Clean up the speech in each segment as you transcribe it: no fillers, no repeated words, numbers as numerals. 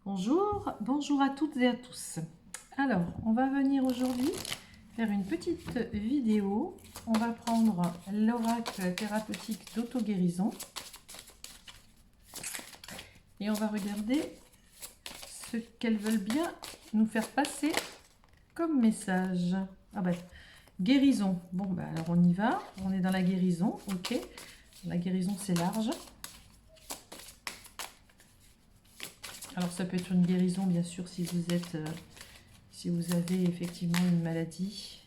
Bonjour, bonjour à toutes et à tous. Alors, on va venir aujourd'hui faire une petite vidéo. On va prendre l'oracle thérapeutique d'auto-guérison et on va regarder ce qu'elles veulent bien nous faire passer comme message. Ah bah, guérison. Bon, bah alors on y va. On est dans la guérison, ok. La guérison, c'est large. Alors ça peut être une guérison bien sûr si vous êtes, si vous avez effectivement une maladie.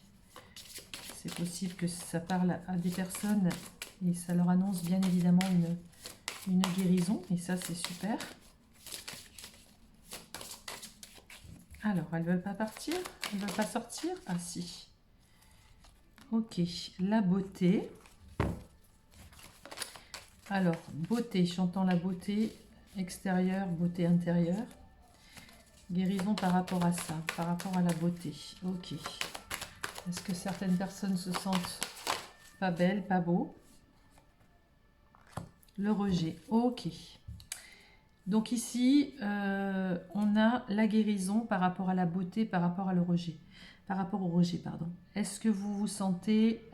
C'est possible que ça parle à des personnes et ça leur annonce bien évidemment une guérison. Et ça c'est super. Alors elles ne veulent pas partir, elles ne veulent pas sortir. Ah si. Ok, la beauté. Alors beauté, j'entends la beauté extérieure, beauté intérieure. Guérison par rapport à ça, par rapport à la beauté. Ok. Est-ce que certaines personnes se sentent pas belles, pas beaux? Le rejet. Ok. Donc ici, on a la guérison par rapport à la beauté, par rapport à le rejet. Par rapport au rejet, pardon. Est-ce que vous vous sentez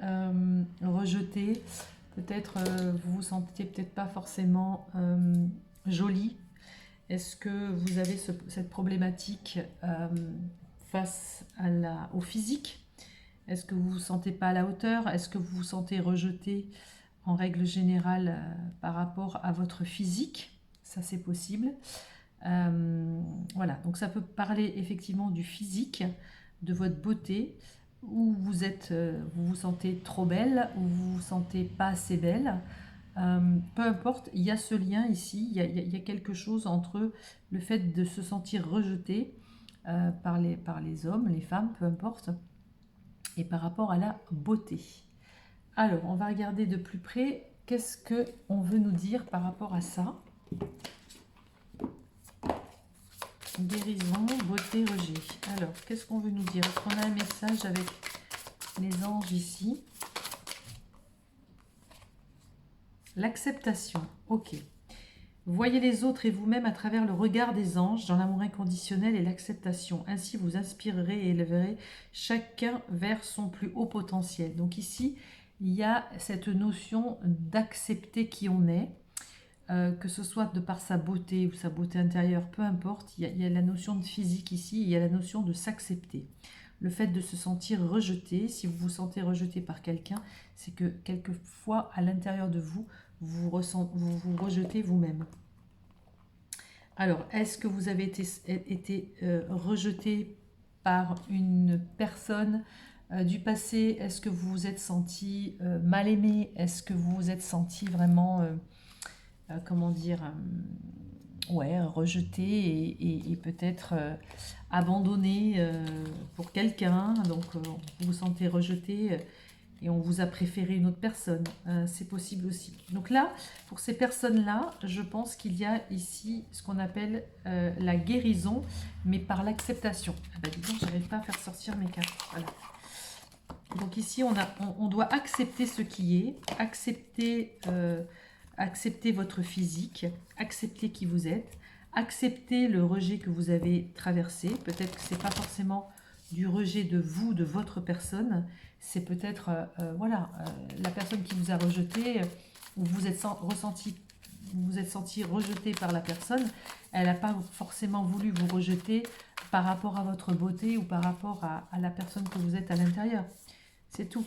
rejeté? Peut-être vous vous sentez peut-être pas forcément jolie. Est-ce que vous avez cette problématique face au physique? Est-ce que vous ne vous sentez pas à la hauteur? Est-ce que vous vous sentez rejeté en règle générale par rapport à votre physique? Ça c'est possible. Voilà, donc ça peut parler effectivement du physique, de votre beauté, où vous êtes, vous vous sentez trop belle, ou vous vous sentez pas assez belle. Peu importe, il y a ce lien ici, il y a quelque chose entre le fait de se sentir rejeté par les hommes, les femmes, peu importe, et par rapport à la beauté. Alors, on va regarder de plus près qu'est-ce qu'on veut nous dire par rapport à ça. Guérison, beauté, rejet. Alors, qu'est-ce qu'on veut nous dire? Est-ce qu'on a un message avec les anges ici? L'acceptation, ok. Voyez les autres et vous-même à travers le regard des anges dans l'amour inconditionnel et l'acceptation. Ainsi, vous inspirerez et élèverez chacun vers son plus haut potentiel. Donc ici, il y a cette notion d'accepter qui on est, que ce soit de par sa beauté ou sa beauté intérieure, peu importe. Il y a la notion de physique ici, il y a la notion de s'accepter. Le fait de se sentir rejeté, si vous vous sentez rejeté par quelqu'un, c'est que quelquefois, à l'intérieur de vous, vous vous rejetez vous-même. Alors, est-ce que vous avez été rejeté par une personne du passé? Est-ce que vous vous êtes senti mal aimé? Est-ce que vous vous êtes senti vraiment, comment dire, ouais, rejeté et peut-être abandonné pour quelqu'un? Donc, vous vous sentez rejeté et on vous a préféré une autre personne. C'est possible aussi. Donc là, pour ces personnes-là, je pense qu'il y a ici ce qu'on appelle la guérison, mais par l'acceptation. Ah bah dis donc, j'arrive pas à faire sortir mes cartes. Voilà. Donc ici, on doit accepter ce qui est, accepter votre physique, accepter qui vous êtes, accepter le rejet que vous avez traversé. Peut-être que ce n'est pas forcément du rejet de vous, de votre personne, c'est peut-être voilà, la personne qui vous a rejeté, ou vous êtes senti rejeté par la personne, elle n'a pas forcément voulu vous rejeter par rapport à votre beauté ou par rapport à la personne que vous êtes à l'intérieur. C'est tout.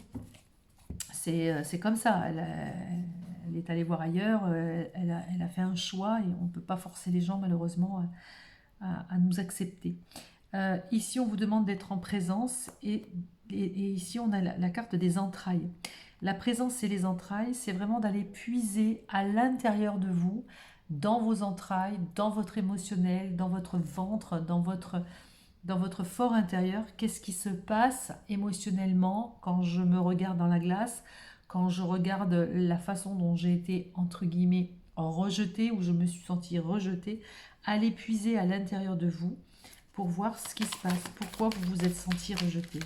C'est comme ça. Elle est allée voir ailleurs, elle a fait un choix et on ne peut pas forcer les gens malheureusement à nous accepter. Ici, on vous demande d'être en présence et ici, on a la carte des entrailles. La présence et les entrailles, c'est vraiment d'aller puiser à l'intérieur de vous, dans vos entrailles, dans votre émotionnel, dans votre ventre, dans votre fort intérieur. Qu'est-ce qui se passe émotionnellement quand je me regarde dans la glace, quand je regarde la façon dont j'ai été, entre guillemets, rejetée, ou je me suis sentie rejetée. Allez puiser à l'intérieur de vous pour voir ce qui se passe, pourquoi vous vous êtes senti rejeté.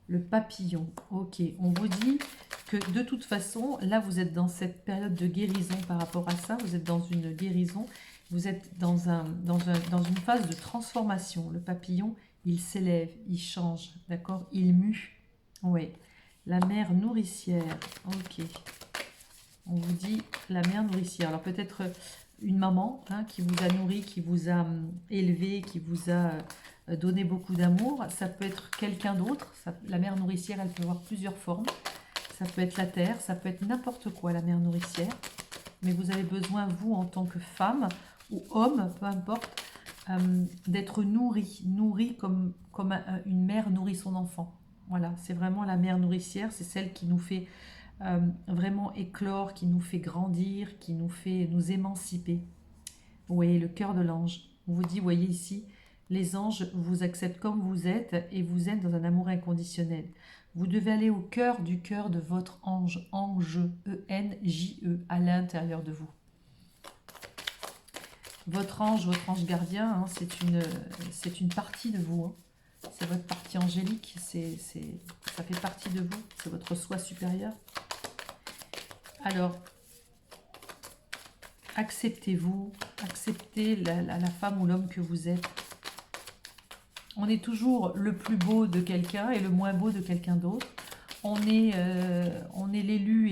Le papillon, ok, on vous dit que de toute façon, là, vous êtes dans cette période de guérison par rapport à ça. Vous êtes dans une guérison. Vous êtes dans une phase de transformation. Le papillon, il s'élève, il change, d'accord? Il mue. Oui. La mère nourricière. Ok. On vous dit la mère nourricière. Alors peut-être une maman hein, qui vous a nourri, qui vous a élevé, qui vous a donné beaucoup d'amour. Ça peut être quelqu'un d'autre. La mère nourricière, elle peut avoir plusieurs formes. Ça peut être la terre, ça peut être n'importe quoi, la mère nourricière. Mais vous avez besoin, vous, en tant que femme ou homme, peu importe, d'être nourri comme une mère nourrit son enfant. Voilà, c'est vraiment la mère nourricière, c'est celle qui nous fait vraiment éclore, qui nous fait grandir, qui nous fait nous émanciper. Vous voyez, le cœur de l'ange. On vous dit, vous voyez ici, les anges vous acceptent comme vous êtes et vous êtes dans un amour inconditionnel. Vous devez aller au cœur de votre ange, ange, E-N-J-E, à l'intérieur de vous. Votre ange gardien, hein, c'est une partie de vous. Hein. C'est votre partie angélique, ça fait partie de vous, c'est votre soi supérieur. Alors, acceptez-vous, acceptez la femme ou l'homme que vous êtes. On est toujours le plus beau de quelqu'un et le moins beau de quelqu'un d'autre. On est l'élu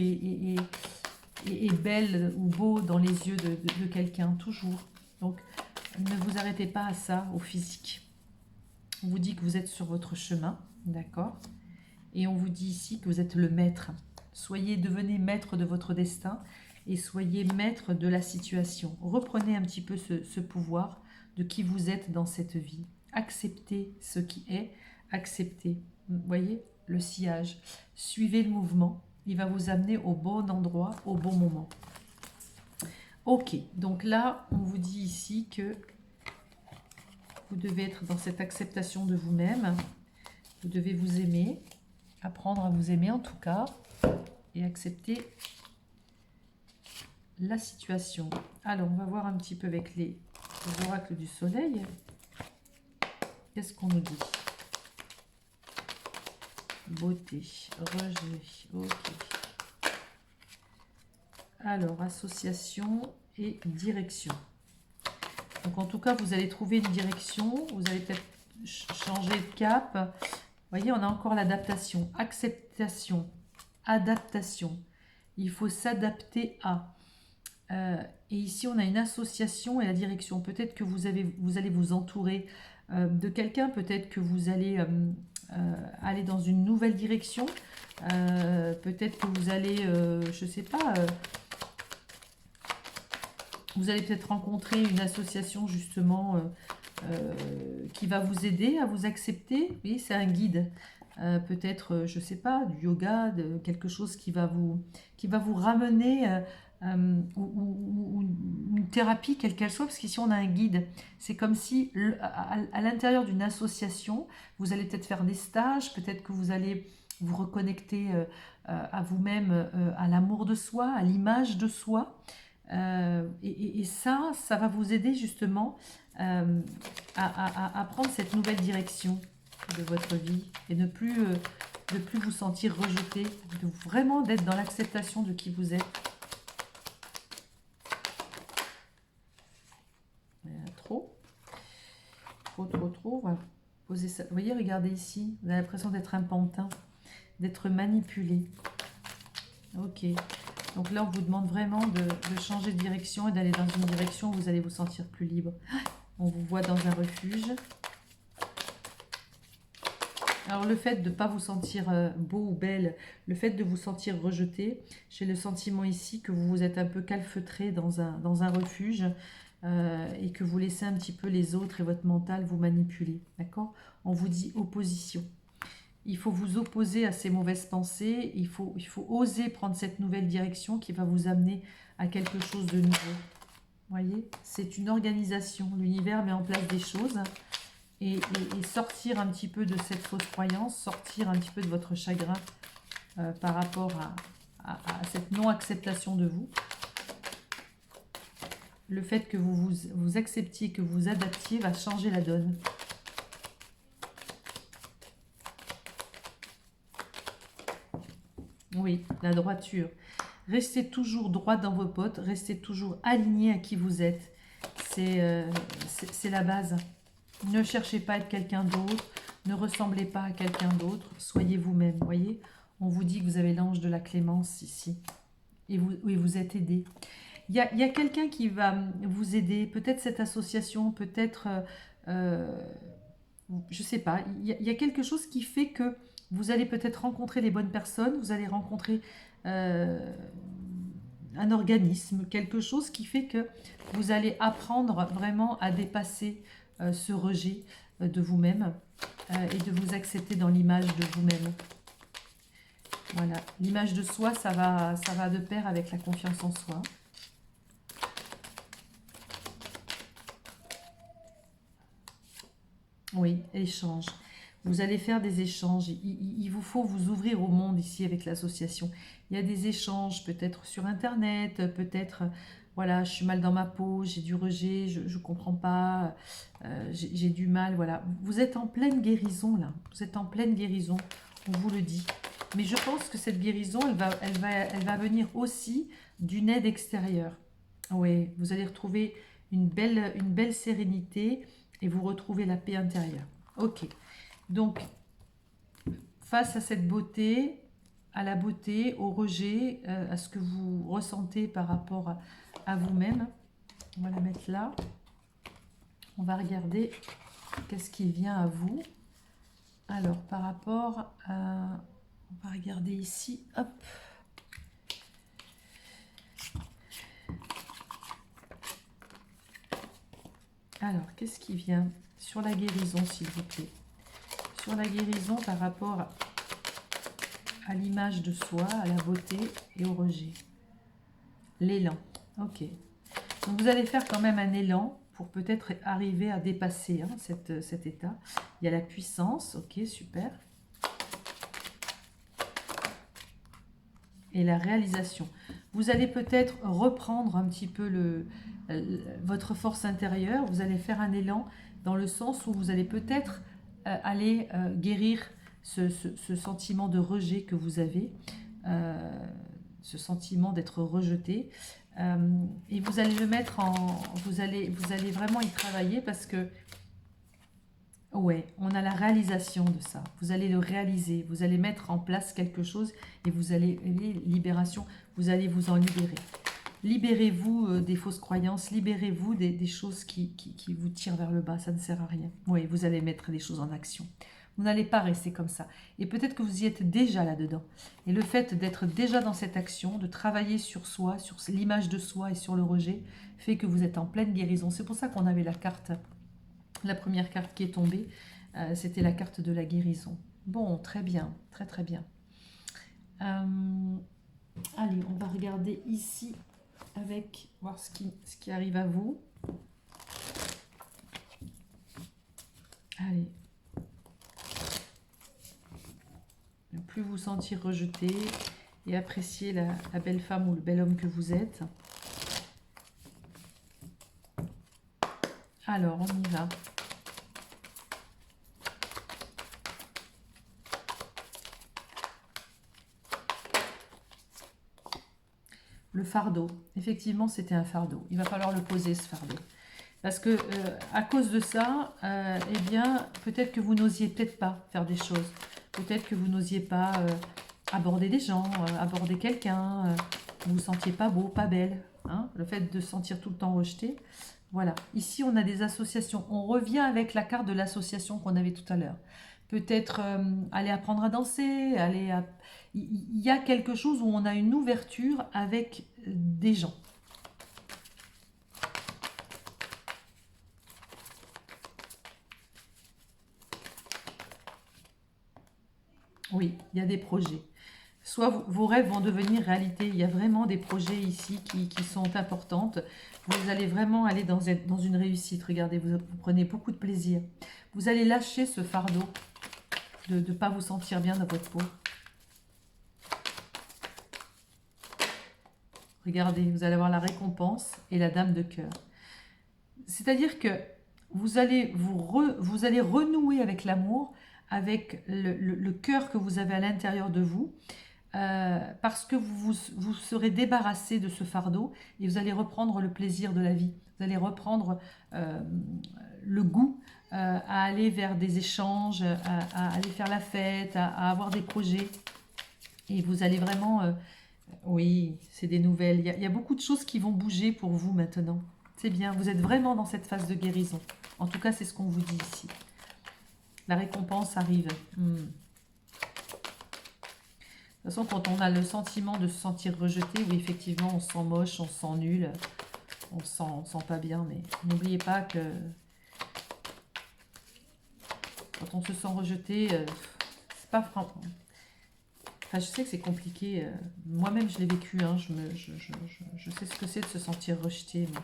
et belle ou beau dans les yeux de quelqu'un, toujours. Donc, ne vous arrêtez pas à ça, au physique. On vous dit que vous êtes sur votre chemin, d'accord? Et on vous dit ici que vous êtes le maître. Devenez maître de votre destin et soyez maître de la situation. Reprenez un petit peu ce pouvoir de qui vous êtes dans cette vie. Acceptez ce qui est, acceptez. Vous voyez, le sillage. Suivez le mouvement, il va vous amener au bon endroit, au bon moment. Ok, donc là, on vous dit ici que vous devez être dans cette acceptation de vous-même. Vous devez vous aimer, apprendre à vous aimer en tout cas, et accepter la situation. Alors, on va voir un petit peu avec les oracles du soleil. Qu'est-ce qu'on nous dit? Beauté, rejet, ok. Alors, association et direction. Donc, en tout cas, vous allez trouver une direction. Vous allez peut-être changer de cap. Vous voyez, on a encore l'adaptation. Acceptation, adaptation. Il faut s'adapter à. Et ici, on a une association et la direction. Peut-être que vous allez vous entourer de quelqu'un. Peut-être que vous allez aller dans une nouvelle direction. Peut-être que vous allez, je ne sais pas, vous allez peut-être rencontrer une association justement qui va vous aider à vous accepter. Oui, c'est un guide. Peut-être, je ne sais pas, du yoga, quelque chose qui va vous ramener, ou une thérapie, quelle qu'elle soit, parce qu'ici on a un guide. C'est comme si à l'intérieur d'une association, vous allez peut-être faire des stages, peut-être que vous allez vous reconnecter à vous-même, à l'amour de soi, à l'image de soi. Et ça va vous aider justement à prendre cette nouvelle direction de votre vie et ne plus vous sentir rejeté, vraiment d'être dans l'acceptation de qui vous êtes. Trop. On va poser ça. Vous voyez, regardez ici, vous avez l'impression d'être un pantin, d'être manipulé. Ok. Donc là, on vous demande vraiment de changer de direction et d'aller dans une direction où vous allez vous sentir plus libre. On vous voit dans un refuge. Alors le fait de ne pas vous sentir beau ou belle, le fait de vous sentir rejeté, j'ai le sentiment ici que vous vous êtes un peu calfeutré dans un refuge et que vous laissez un petit peu les autres et votre mental vous manipuler. D'accord? On vous dit opposition. Il faut vous opposer à ces mauvaises pensées, il faut oser prendre cette nouvelle direction qui va vous amener à quelque chose de nouveau. Vous voyez? C'est une organisation, l'univers met en place des choses. Et sortir un petit peu de cette fausse croyance, sortir un petit peu de votre chagrin par rapport à cette non-acceptation de vous. Le fait que vous acceptiez, que vous adaptiez va changer la donne. Oui, la droiture. Restez toujours droit dans vos potes, restez toujours aligné à qui vous êtes. C'est la base. Ne cherchez pas à être quelqu'un d'autre, ne ressemblez pas à quelqu'un d'autre, soyez vous-même, voyez. On vous dit que vous avez l'ange de la clémence ici, et vous êtes aidé. Il y a quelqu'un qui va vous aider, peut-être cette association, peut-être, je ne sais pas, il y a quelque chose qui fait que vous allez peut-être rencontrer les bonnes personnes, vous allez rencontrer euh, un organisme, quelque chose qui fait que vous allez apprendre vraiment à dépasser ce rejet de vous-même et de vous accepter dans l'image de vous-même. Voilà, l'image de soi, ça va de pair avec la confiance en soi. Oui, échange. Vous allez faire des échanges. Il vous faut vous ouvrir au monde ici avec l'association. Il y a des échanges peut-être sur Internet, peut-être, voilà, je suis mal dans ma peau, j'ai du rejet, je ne comprends pas, j'ai du mal, voilà. Vous êtes en pleine guérison là. Vous êtes en pleine guérison, on vous le dit. Mais je pense que cette guérison, elle va venir aussi d'une aide extérieure. Oui, vous allez retrouver une belle sérénité et vous retrouvez la paix intérieure. Ok, donc face à cette beauté, à la beauté, au rejet, à ce que vous ressentez par rapport à vous-même, on va la mettre là. On va regarder qu'est-ce qui vient à vous. Alors, par rapport à... On va regarder ici, hop. Alors, qu'est-ce qui vient sur la guérison, s'il vous plaît? Sur la guérison par rapport à l'image de soi, à la beauté et au rejet. L'élan. Ok. Donc, vous allez faire quand même un élan pour peut-être arriver à dépasser cet état. Il y a la puissance. Ok, super. Et la réalisation. Vous allez peut-être reprendre un petit peu votre force intérieure. Vous allez faire un élan dans le sens où vous allez peut-être aller guérir ce sentiment de rejet que vous avez, ce sentiment d'être rejeté. Et vous allez le mettre en... Vous allez vraiment y travailler parce que ouais, on a la réalisation de ça. Vous allez le réaliser. Vous allez mettre en place quelque chose et vous allez, libération, vous allez vous en libérer. Libérez-vous des fausses croyances, libérez-vous des choses qui vous tirent vers le bas, ça ne sert à rien. Oui, vous allez mettre les choses en action. Vous n'allez pas rester comme ça. Et peut-être que vous y êtes déjà là-dedans. Et le fait d'être déjà dans cette action, de travailler sur soi, sur l'image de soi et sur le rejet, fait que vous êtes en pleine guérison. C'est pour ça qu'on avait la carte. La première carte qui est tombée, c'était la carte de la guérison. Bon, très bien, très très bien. Allez, on va regarder ici avec, voir ce qui arrive à vous. Allez. Ne plus vous sentir rejeté et apprécier la belle femme ou le bel homme que vous êtes. Alors, on y va. Le fardeau. Effectivement, c'était un fardeau. Il va falloir le poser, ce fardeau. Parce que, à cause de ça, eh bien, peut-être que vous n'osiez peut-être pas faire des choses. Peut-être que vous n'osiez pas aborder des gens, aborder quelqu'un. Vous ne vous sentiez pas beau, pas belle. Hein, le fait de se sentir tout le temps rejeté. Voilà. Ici, on a des associations. On revient avec la carte de l'association qu'on avait tout à l'heure. Peut-être aller apprendre à danser, il y a quelque chose où on a une ouverture avec des gens. Oui, il y a des projets. Soit vos rêves vont devenir réalité. Il y a vraiment des projets ici qui sont importantes. Vous allez vraiment aller dans une réussite. Regardez, vous prenez beaucoup de plaisir. Vous allez lâcher ce fardeau de ne pas vous sentir bien dans votre peau. Regardez, vous allez avoir la récompense et la dame de cœur. C'est-à-dire que vous allez renouer avec l'amour, avec le cœur que vous avez à l'intérieur de vous. parce que vous serez débarrassé de ce fardeau et vous allez reprendre le plaisir de la vie. Vous allez reprendre euh, le goût à aller vers des échanges, à aller faire la fête, à avoir des projets. Et vous allez vraiment... oui, c'est des nouvelles. Il y a beaucoup de choses qui vont bouger pour vous maintenant. C'est bien, vous êtes vraiment dans cette phase de guérison. En tout cas, c'est ce qu'on vous dit ici. La récompense arrive. De toute façon, quand on a le sentiment de se sentir rejeté, oui, effectivement, on se sent moche, on se sent nul, on se sent pas bien. Mais n'oubliez pas que quand on se sent rejeté, c'est pas franc. Enfin, je sais que c'est compliqué. Moi-même, je l'ai vécu. Hein, je sais ce que c'est de se sentir rejeté. Mais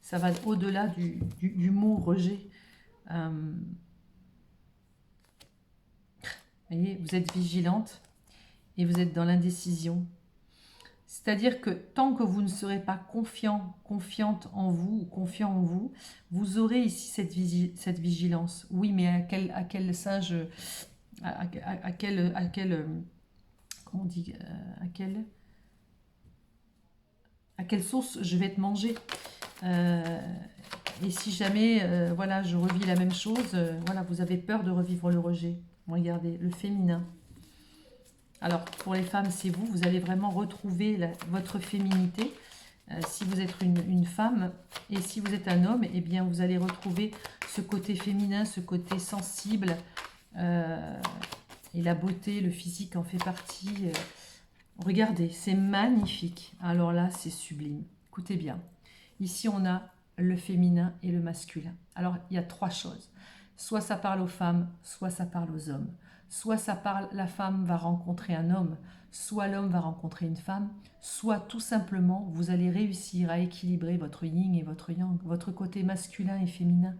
ça va au-delà du mot rejet. Vous voyez, vous êtes vigilante et vous êtes dans l'indécision. C'est-à-dire que tant que vous ne serez pas confiante en vous ou confiant en vous, vous aurez ici cette vigilance. Oui, mais à quel singe, à quel, comment on dit, à quelle sauce je vais être mangée. Et si jamais, voilà, je revis la même chose, voilà, vous avez peur de revivre le rejet. Regardez, le féminin. Alors, pour les femmes, c'est vous. Vous allez vraiment retrouver votre féminité. Si vous êtes une femme et si vous êtes un homme, eh bien, vous allez retrouver ce côté féminin, ce côté sensible. Et la beauté, le physique en fait partie. Regardez, c'est magnifique. Alors là, c'est sublime. Écoutez bien. Ici, on a le féminin et le masculin. Alors, il y a trois choses. Soit ça parle aux femmes, soit ça parle aux hommes. Soit ça parle, la femme va rencontrer un homme, soit l'homme va rencontrer une femme, soit tout simplement, vous allez réussir à équilibrer votre yin et votre yang, votre côté masculin et féminin.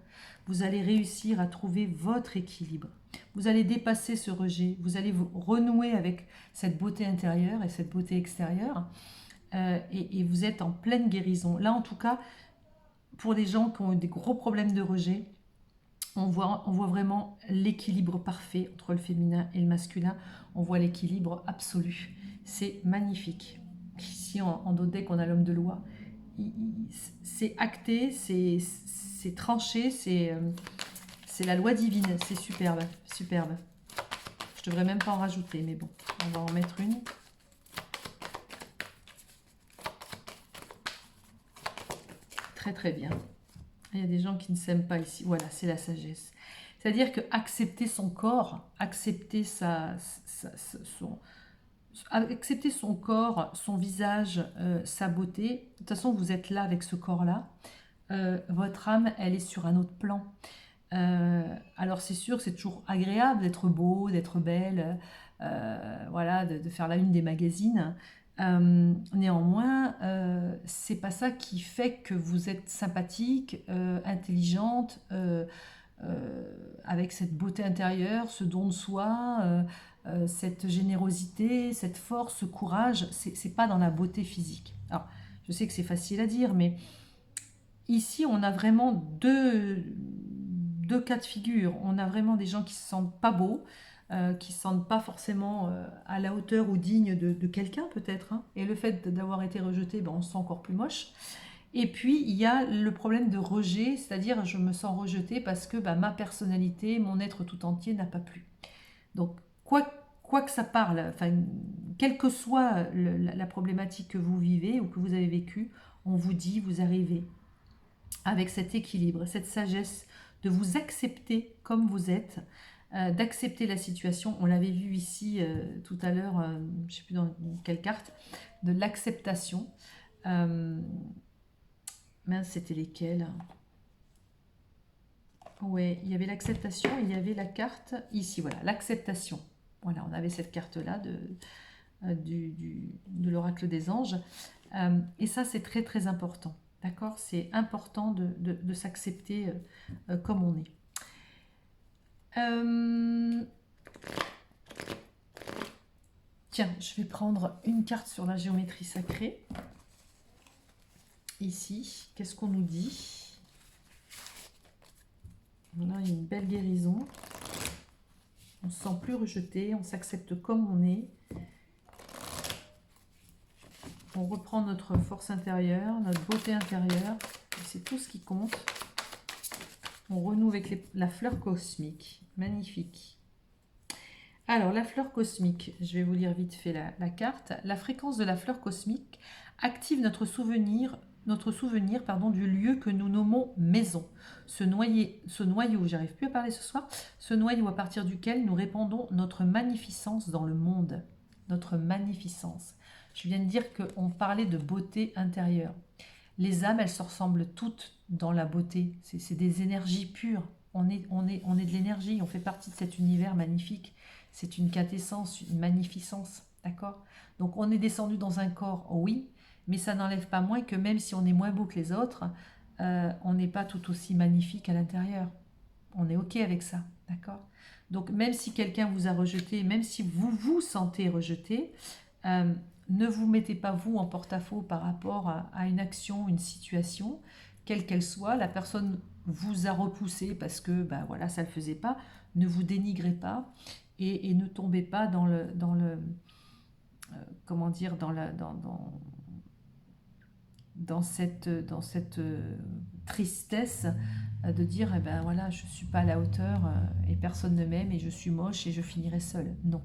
Vous allez réussir à trouver votre équilibre. Vous allez dépasser ce rejet, vous allez vous renouer avec cette beauté intérieure et cette beauté extérieure. Et vous êtes en pleine guérison. Là, en tout cas, pour les gens qui ont des gros problèmes de rejet, on voit vraiment l'équilibre parfait entre le féminin et le masculin. On voit l'équilibre absolu. C'est magnifique. Ici, en Dodec, on a l'homme de loi. C'est acté, c'est tranché, c'est la loi divine. C'est superbe, superbe. Je devrais même pas en rajouter, mais bon, on va en mettre une. Très très bien. Il y a des gens qui ne s'aiment pas ici. Voilà, c'est la sagesse. C'est-à-dire que accepter son corps, accepter accepter son corps, son visage, sa beauté. De toute façon, vous êtes là avec ce corps-là. Votre âme, elle est sur un autre plan. Alors c'est sûr, c'est toujours agréable d'être beau, d'être belle, voilà, de faire la une des magazines. Néanmoins, c'est pas ça qui fait que vous êtes sympathique, intelligente, avec cette beauté intérieure, ce don de soi, cette générosité, cette force, ce courage. C'est pas dans la beauté physique. Alors, je sais que c'est facile à dire, mais ici, on a vraiment deux cas de figure. On a vraiment des gens qui se sentent pas beaux, qui se sentent pas forcément à la hauteur ou dignes de quelqu'un peut-être. Hein. Et le fait d'avoir été rejeté, ben, on se sent encore plus moche. Et puis, il y a le problème de rejet, c'est-à-dire je me sens rejetée parce que ben, ma personnalité, mon être tout entier n'a pas plu. Donc, quoi que ça parle, enfin, quelle que soit la problématique que vous vivez ou que vous avez vécue, on vous dit, vous arrivez avec cet équilibre, cette sagesse de vous accepter comme vous êtes, d'accepter la situation. On l'avait vu ici tout à l'heure, je ne sais plus dans quelle carte, de l'acceptation. Mince, c'était lesquels? Ouais, il y avait l'acceptation, il y avait la carte ici, voilà, l'acceptation. Voilà, on avait cette carte-là de l'oracle des anges. Et ça, c'est très très important. D'accord? C'est important de s'accepter comme on est. Tiens, je vais prendre une carte sur la géométrie sacrée. Ici, qu'est-ce qu'on nous dit? Voilà, une belle guérison. On ne se sent plus rejeté, on s'accepte comme on est. On reprend notre force intérieure, notre beauté intérieure. C'est tout ce qui compte. On renoue avec la fleur cosmique. Magnifique. Alors, la fleur cosmique, je vais vous lire vite fait la carte. La fréquence de la fleur cosmique active notre souvenir du lieu que nous nommons maison. Ce noyau, j'arrive plus à parler ce soir, ce noyau à partir duquel nous répandons notre magnificence dans le monde. Notre magnificence. Je viens de dire qu'on parlait de beauté intérieure. Les âmes, elles se ressemblent toutes dans la beauté. C'est des énergies pures. On est de l'énergie, on fait partie de cet univers magnifique. C'est une quintessence, une magnificence, d'accord? Donc on est descendu dans un corps, oui, mais ça n'enlève pas moins que même si on est moins beau que les autres, on n'est pas tout aussi magnifique à l'intérieur. On est OK avec ça, d'accord? Donc même si quelqu'un vous a rejeté, même si vous vous sentez rejeté, ne vous mettez pas vous en porte-à-faux par rapport à une action, une situation, quelle qu'elle soit. La personne vous a repoussé parce que ben voilà, ça ne le faisait pas. Ne vous dénigrez pas et ne tombez pas dans le comment dire, dans cette tristesse de dire eh ben voilà, je ne suis pas à la hauteur et personne ne m'aime et je suis moche et je finirai seule. Non.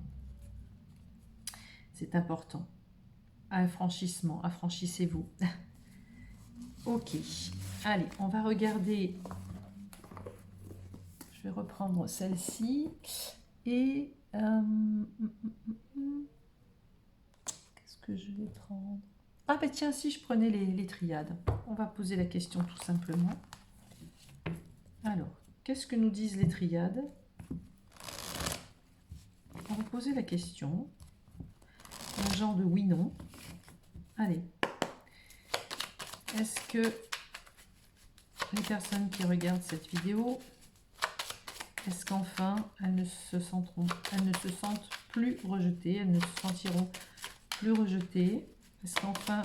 C'est important. Affranchissement, affranchissez-vous. Ok. Allez, on va regarder. Je vais reprendre celle-ci. Et qu'est-ce que je vais prendre? Ah ben tiens, si je prenais les triades. On va poser la question tout simplement. Alors, qu'est-ce que nous disent les triades? On va poser la question. Un genre de oui-non. Allez. Est-ce que les personnes qui regardent cette vidéo, est-ce qu'enfin elles ne se sentent plus rejetées, elles ne se sentiront plus rejetées? Est-ce qu'enfin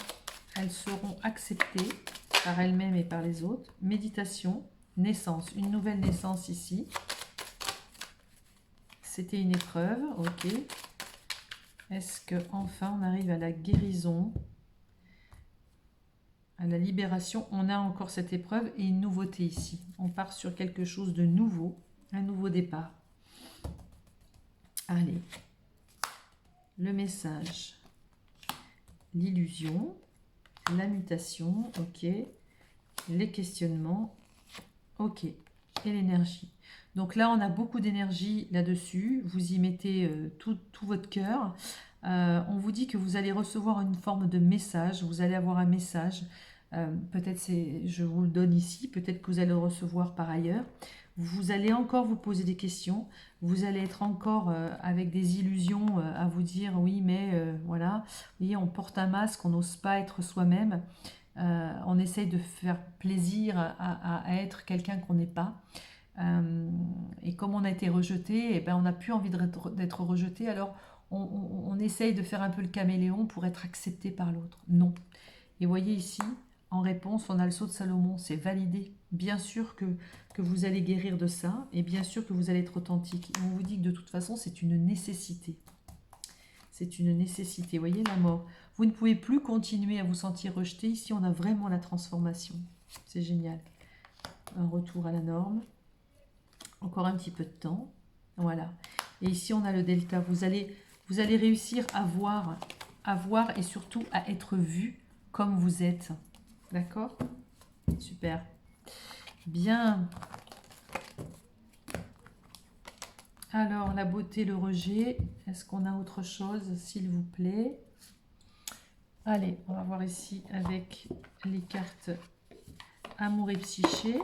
elles seront acceptées par elles-mêmes et par les autres? Méditation, naissance, une nouvelle naissance ici. C'était une épreuve, ok. Est-ce qu'enfin on arrive à la guérison, à la libération? On a encore cette épreuve et une nouveauté ici. On part sur quelque chose de nouveau, un nouveau départ. Allez, le message, l'illusion, la mutation, ok, les questionnements, ok, et l'énergie. Donc là, on a beaucoup d'énergie là-dessus. Vous y mettez tout votre cœur. On vous dit que vous allez recevoir une forme de message. Vous allez avoir un message. Peut-être je vous le donne ici. Peut-être que vous allez le recevoir par ailleurs. Vous allez encore vous poser des questions. Vous allez être encore avec des illusions à vous dire oui, mais voilà. Vous voyez, on porte un masque, on n'ose pas être soi-même. On essaye de faire plaisir à être quelqu'un qu'on n'est pas. Et comme on a été rejeté, eh ben on n'a plus envie d'être rejeté, alors on essaye de faire un peu le caméléon pour être accepté par l'autre. Non. Et voyez ici, en réponse, on a le sceau de Salomon, c'est validé. Bien sûr que vous allez guérir de ça, et bien sûr que vous allez être authentique. Et on vous dit que de toute façon, c'est une nécessité. C'est une nécessité. Vous voyez la mort. Vous ne pouvez plus continuer à vous sentir rejeté. Ici, on a vraiment la transformation. C'est génial. Un retour à la norme. Encore un petit peu de temps. Voilà. Et ici, on a le delta. Vous allez réussir à voir et surtout à être vu comme vous êtes. D'accord? Super. Bien. Alors, la beauté, le rejet. Est-ce qu'on a autre chose, s'il vous plaît? Allez, on va voir ici avec les cartes amour et psyché.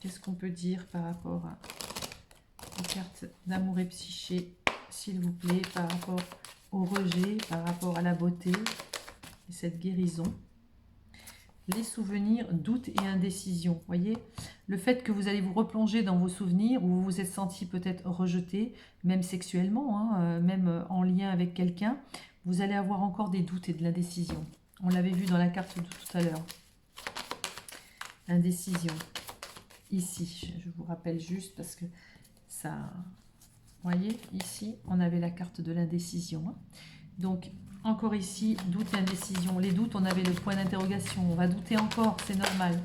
Qu'est-ce qu'on peut dire par rapport aux cartes d'amour et psyché, s'il vous plaît, par rapport au rejet, par rapport à la beauté et cette guérison? Les souvenirs, doutes et indécision. Voyez, le fait que vous allez vous replonger dans vos souvenirs où vous vous êtes senti peut-être rejeté, même sexuellement, hein, même en lien avec quelqu'un, vous allez avoir encore des doutes et de l'indécision. On l'avait vu dans la carte de tout à l'heure. Indécision. ici, je vous rappelle juste parce que ça... Vous voyez, ici, on avait la carte de l'indécision. Hein. Donc, encore ici, doute et indécision. Les doutes, on avait le point d'interrogation. On va douter encore, c'est normal.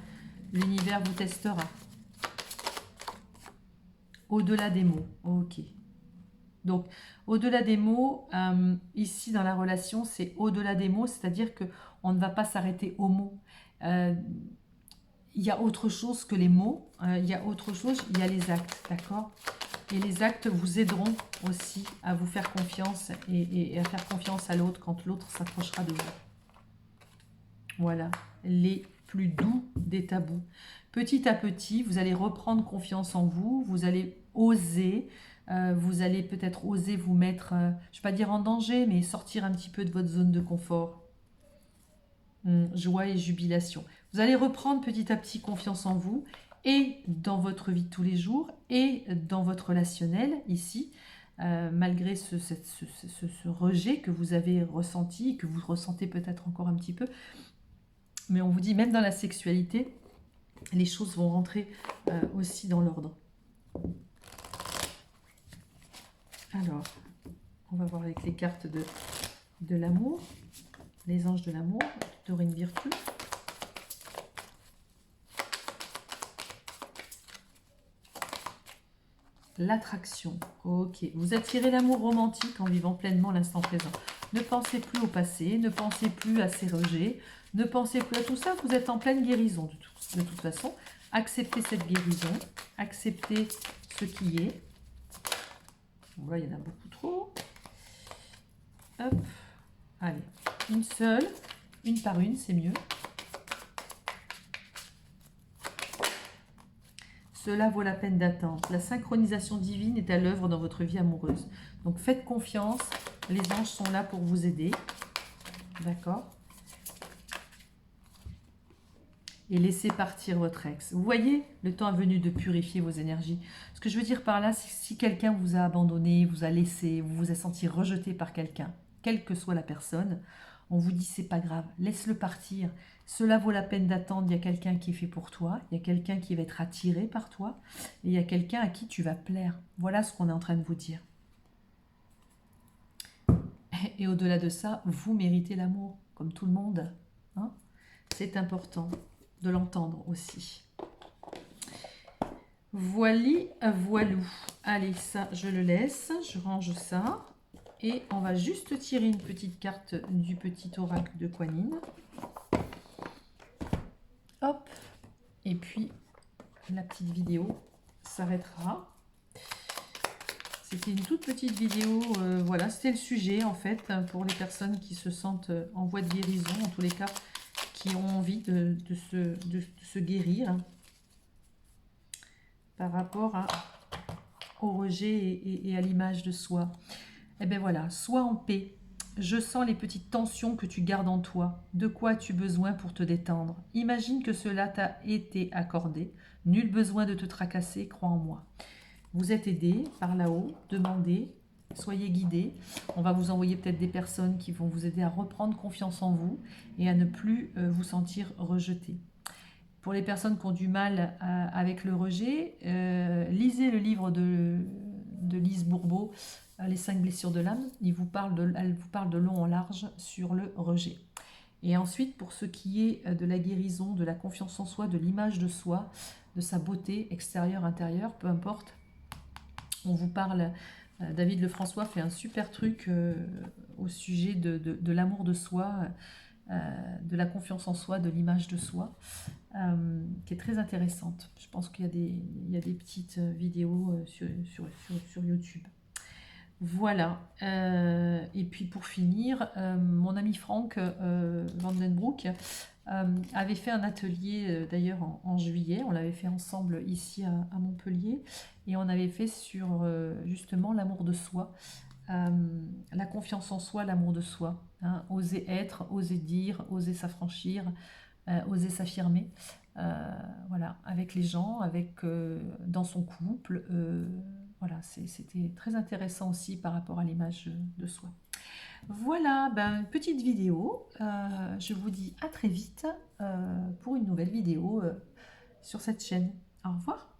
L'univers vous testera. Au-delà des mots. Ok. Donc, au-delà des mots, ici dans la relation, c'est au-delà des mots, c'est-à-dire qu'on ne va pas s'arrêter aux mots. Il y a autre chose que les mots, il y a autre chose, il y a les actes, d'accord? Et les actes vous aideront aussi à vous faire confiance et à faire confiance à l'autre quand l'autre s'approchera de vous. Voilà, les plus doux des tabous. Petit à petit, vous allez reprendre confiance en vous, vous allez oser, vous allez peut-être oser vous mettre, je ne vais pas dire en danger, mais sortir un petit peu de votre zone de confort. Joie et jubilation. Vous allez reprendre petit à petit confiance en vous et dans votre vie de tous les jours et dans votre relationnel ici, malgré ce rejet que vous avez ressenti, que vous ressentez peut-être encore un petit peu. Mais on vous dit, même dans la sexualité, les choses vont rentrer aussi dans l'ordre. Alors, on va voir avec les cartes de l'amour, les anges de l'amour, Dorine Virtue. L'attraction. Ok. Vous attirez l'amour romantique en vivant pleinement l'instant présent. Ne pensez plus au passé, ne pensez plus à ces rejets, ne pensez plus à tout ça. Vous êtes en pleine guérison de toute façon. Acceptez cette guérison, acceptez ce qui est. Bon, là, il y en a beaucoup trop. Hop. Allez, une seule, une par une, c'est mieux. Cela vaut la peine d'attendre. La synchronisation divine est à l'œuvre dans votre vie amoureuse. Donc faites confiance, les anges sont là pour vous aider. D'accord? Et laissez partir votre ex. Vous voyez, le temps est venu de purifier vos énergies. Ce que je veux dire par là, c'est que si quelqu'un vous a abandonné, vous a laissé, vous vous êtes senti rejeté par quelqu'un, quelle que soit la personne, on vous dit c'est pas grave, laisse-le partir. Cela vaut la peine d'attendre, il y a quelqu'un qui est fait pour toi, il y a quelqu'un qui va être attiré par toi, et il y a quelqu'un à qui tu vas plaire. Voilà ce qu'on est en train de vous dire. Et au-delà de ça, vous méritez l'amour, comme tout le monde. Hein, c'est important de l'entendre aussi. Voili, voilou. Allez, ça, je le laisse, je range ça. Et on va juste tirer une petite carte du petit oracle de Kuan Yin. Hop. Et puis, la petite vidéo s'arrêtera. C'était une toute petite vidéo. Voilà, c'était le sujet, en fait, pour les personnes qui se sentent en voie de guérison, en tous les cas, qui ont envie de se guérir par rapport au rejet et à l'image de soi. Eh bien voilà, sois en paix. Je sens les petites tensions que tu gardes en toi. De quoi as-tu besoin pour te détendre? Imagine que cela t'a été accordé. Nul besoin de te tracasser, crois en moi. Vous êtes aidé par là-haut, demandez, soyez guidés. On va vous envoyer peut-être des personnes qui vont vous aider à reprendre confiance en vous et à ne plus vous sentir rejeté. Pour les personnes qui ont du mal avec le rejet, lisez le livre de Lise Bourbeau, Les 5 blessures de l'âme. Elle vous parle de long en large sur le rejet. Et ensuite, pour ce qui est de la guérison, de la confiance en soi, de l'image de soi, de sa beauté extérieure, intérieure, peu importe, on vous parle, David Lefrançois fait un super truc au sujet de l'amour de soi, de la confiance en soi, de l'image de soi, qui est très intéressante. Je pense qu'il y a des petites vidéos sur YouTube. Voilà. Et puis pour finir, mon ami Frank Vandenbroek avait fait un atelier d'ailleurs en juillet. On l'avait fait ensemble ici à Montpellier. Et on avait fait sur justement l'amour de soi. La confiance en soi, l'amour de soi. Hein, oser être, oser dire, oser s'affranchir, oser s'affirmer. Voilà, avec les gens, dans son couple. Voilà, c'était très intéressant aussi par rapport à l'image de soi. Voilà, ben, petite vidéo. Je vous dis à très vite pour une nouvelle vidéo sur cette chaîne. Au revoir.